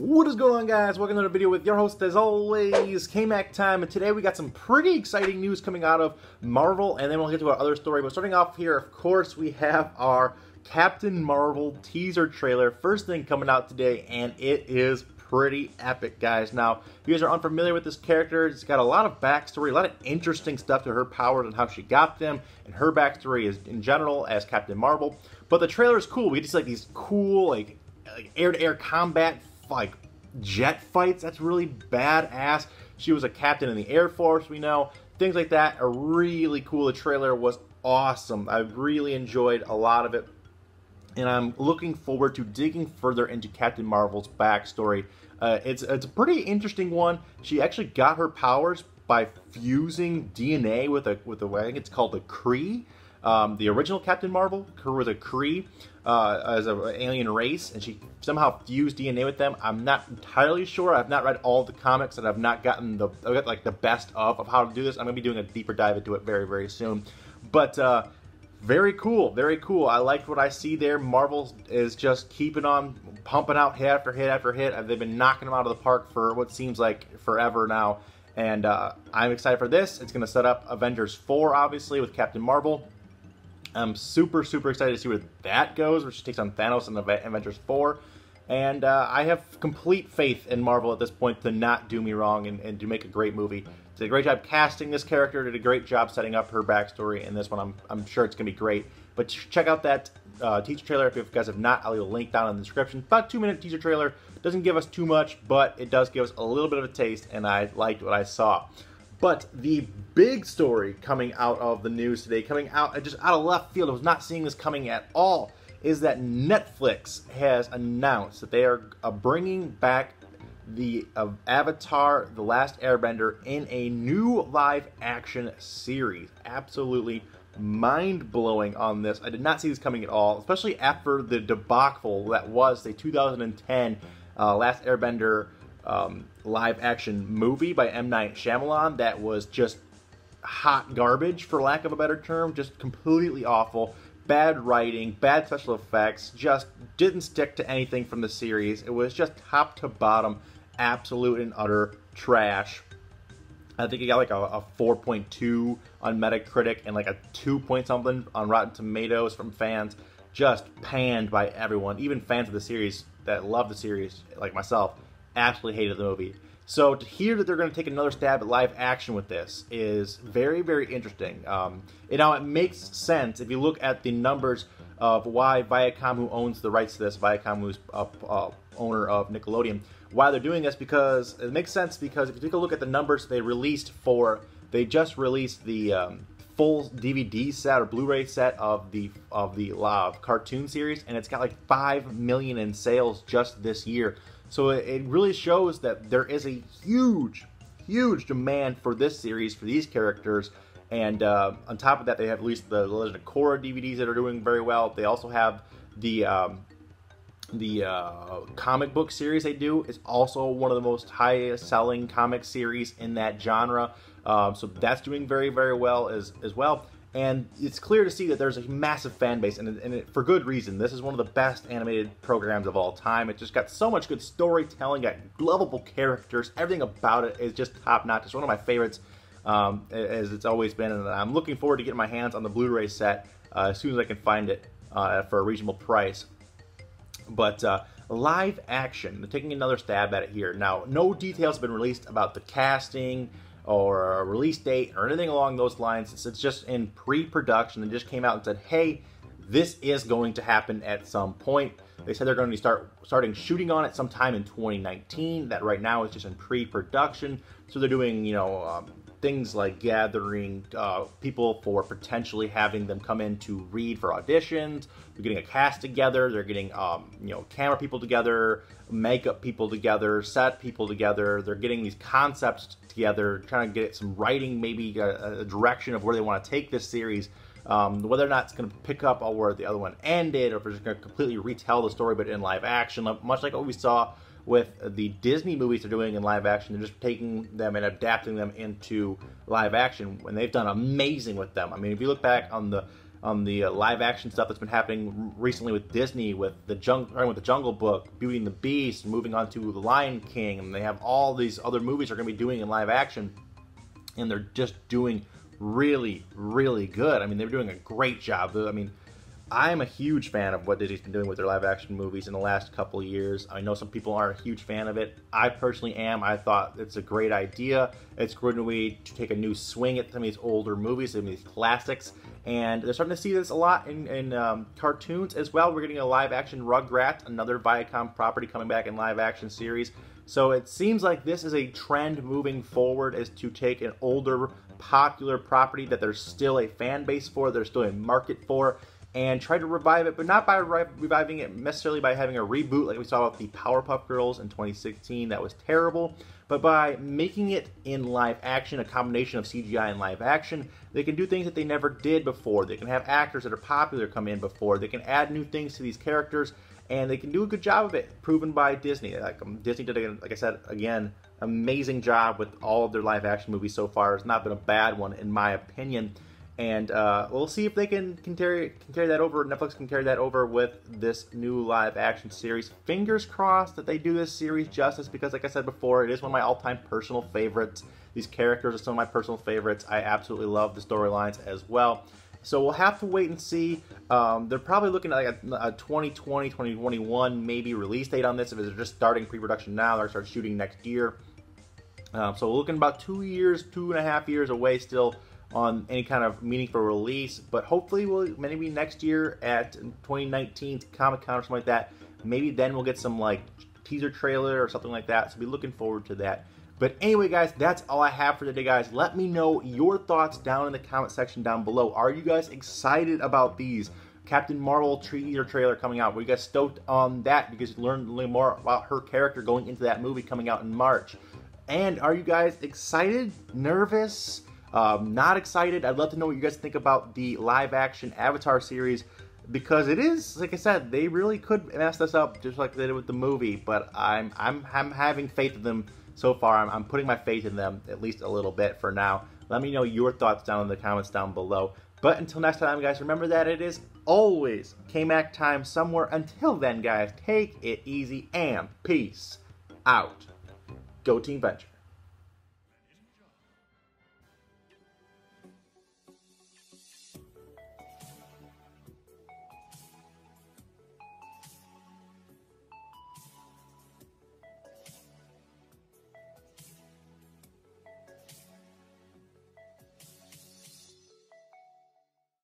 What is going on, guys? Welcome to another video with your host, as always, K-Mac Time, and today we got some pretty exciting news coming out of Marvel, and then we'll get to our other story. But starting off here, of course, we have our Captain Marvel teaser trailer. First thing coming out today, and it is pretty epic, guys. Now, if you guys are unfamiliar with this character, it's got a lot of backstory, a lot of interesting stuff to her powers and how she got them, and her backstory is in general as Captain Marvel. But the trailer is cool. We get to see like these cool, like air-to-air combat, like jet fights. That's really badass. She was a captain in the Air Force, we know. Things like that are really cool. The trailer was awesome. I really enjoyed a lot of it. And I'm looking forward to digging further into Captain Marvel's backstory. It's a pretty interesting one. She actually got her powers by fusing DNA with a I think it's called a Kree. The original Captain Marvel was a Kree as an alien race, and she somehow fused DNA with them. I'm not entirely sure. I've not read all the comics, and I've not gotten I've got like the best of how to do this. I'm gonna be doing a deeper dive into it very, very soon. But very cool, very cool. I liked what I see there. Marvel is just keeping on pumping out hit after hit after hit. They've been knocking them out of the park for what seems like forever now. And I'm excited for this. It's going to set up Avengers 4, obviously, with Captain Marvel. I'm super, super excited to see where that goes, where she takes on Thanos in Avengers 4. And I have complete faith in Marvel at this point to not do me wrong and to make a great movie. Did a great job casting this character, did a great job setting up her backstory in this one. I'm sure it's going to be great. But check out that teaser trailer if you guys have not. I'll leave a link down in the description. About a 2-minute teaser trailer. Doesn't give us too much, but it does give us a little bit of a taste, and I liked what I saw. But the big story coming out of the news today, coming out just out of left field, I was not seeing this coming at all, is that Netflix has announced that they are bringing back the Avatar: The Last Airbender in a new live-action series. Absolutely mind-blowing on this. I did not see this coming at all, especially after the debacle that was the 2010 Last Airbender live-action movie by M. Night Shyamalan that was just hot garbage, for lack of a better term. Just completely awful. Bad writing, bad special effects, just didn't stick to anything from the series. It was just top to bottom, absolute and utter trash. I think it got like a 4.2 on Metacritic and like a 2 point something on Rotten Tomatoes from fans. Just panned by everyone. Even fans of the series that love the series, like myself, absolutely hated the movie. So to hear that they're going to take another stab at live action with this is very, very interesting. Now it makes sense if you look at the numbers of why Viacom, who owns the rights to this, Viacom, who's owner of Nickelodeon, why they're doing this, because it makes sense. Because if you take a look at the numbers they released they just released the full DVD set or Blu-ray set of the cartoon series, and it's got like 5 million in sales just this year. So it really shows that there is a huge, huge demand for this series, for these characters. And on top of that, they have released the Legend of Korra DVDs that are doing very well. They also have the comic book series they do. Is also one of the most highest selling comic series in that genre. So that's doing very, very well as well. And it's clear to see that there's a massive fan base, and for good reason. This is one of the best animated programs of all time. It just got so much good storytelling, got lovable characters. Everything about it is just top-notch. It's one of my favorites, as it's always been, and I'm looking forward to getting my hands on the Blu-ray set as soon as I can find it for a reasonable price. But live action, they're taking another stab at it here. Now, no details have been released about the casting or a release date or anything along those lines. It's just in pre-production. They just came out and said, hey, this is going to happen at some point. They said they're going to starting shooting on it sometime in 2019. That right now is just in pre-production. So they're doing, things like gathering people for potentially having them come in to read for auditions. They're getting a cast together. They're getting, camera people together, makeup people together, set people together. They're getting these concepts together, trying to get some writing, maybe a direction of where they want to take this series. Whether or not it's going to pick up where the other one ended, or if it's going to completely retell the story but in live action, much like what we saw with the Disney movies they're doing in live action. They're just taking them and adapting them into live action, and they've done amazing with them. I mean, if you look back on the the live action stuff that's been happening recently with Disney, with the Jungle Book, Beauty and the Beast, moving on to The Lion King, and they have all these other movies they're going to be doing in live action, and they're just doing really, really good. I mean, they're doing a great job. I mean, I'm a huge fan of what Disney's been doing with their live action movies in the last couple of years. I know some people aren't a huge fan of it. I personally am. I thought it's a great idea. It's a great way to take a new swing at some of these older movies, some of these classics. And they're starting to see this a lot in cartoons as well. We're getting a live action Rugrats, another Viacom property coming back in live action series. So it seems like this is a trend moving forward, is to take an older popular property that there's still a fan base for, there's still a market for, and try to revive it, but not by reviving it necessarily by having a reboot like we saw with the Powerpuff Girls in 2016. That was terrible. But by making it in live action, a combination of CGI and live action, they can do things that they never did before. They can have actors that are popular come in before. They can add new things to these characters, and they can do a good job of it, proven by Disney. Disney did, like I said, again, amazing job with all of their live action movies so far. It's not been a bad one, in my opinion. And we'll see if they can carry that over. Netflix can carry that over with this new live action series. Fingers crossed that they do this series justice, because like I said before, it is one of my all-time personal favorites. These characters are some of my personal favorites. I absolutely love the storylines as well. So we'll have to wait and see. They're probably looking at like a 2020, 2021 maybe release date on this. If they're just starting pre-production now, they'll start shooting next year. So we're looking about 2 years, 2.5 years away still on any kind of meaningful release, but hopefully maybe next year at 2019 Comic-Con or something like that. Maybe then we'll get some like teaser trailer or something like that, so be looking forward to that. But anyway, guys, that's all I have for today, guys. Let me know your thoughts down in the comment section down below. Are you guys excited about these? Captain Marvel teaser trailer coming out. Were you guys stoked on that because you learned more about her character going into that movie coming out in March? And are you guys excited, nervous, not excited? I'd love to know what you guys think about the live action Avatar series, because it is, like I said, they really could mess this up just like they did with the movie, but I'm having faith in them so far. I'm putting my faith in them at least a little bit for now. Let me know your thoughts down in the comments down below. But until next time, guys, remember that it is always K-Mac time somewhere. Until then, guys, take it easy and peace out. Go Team Venture.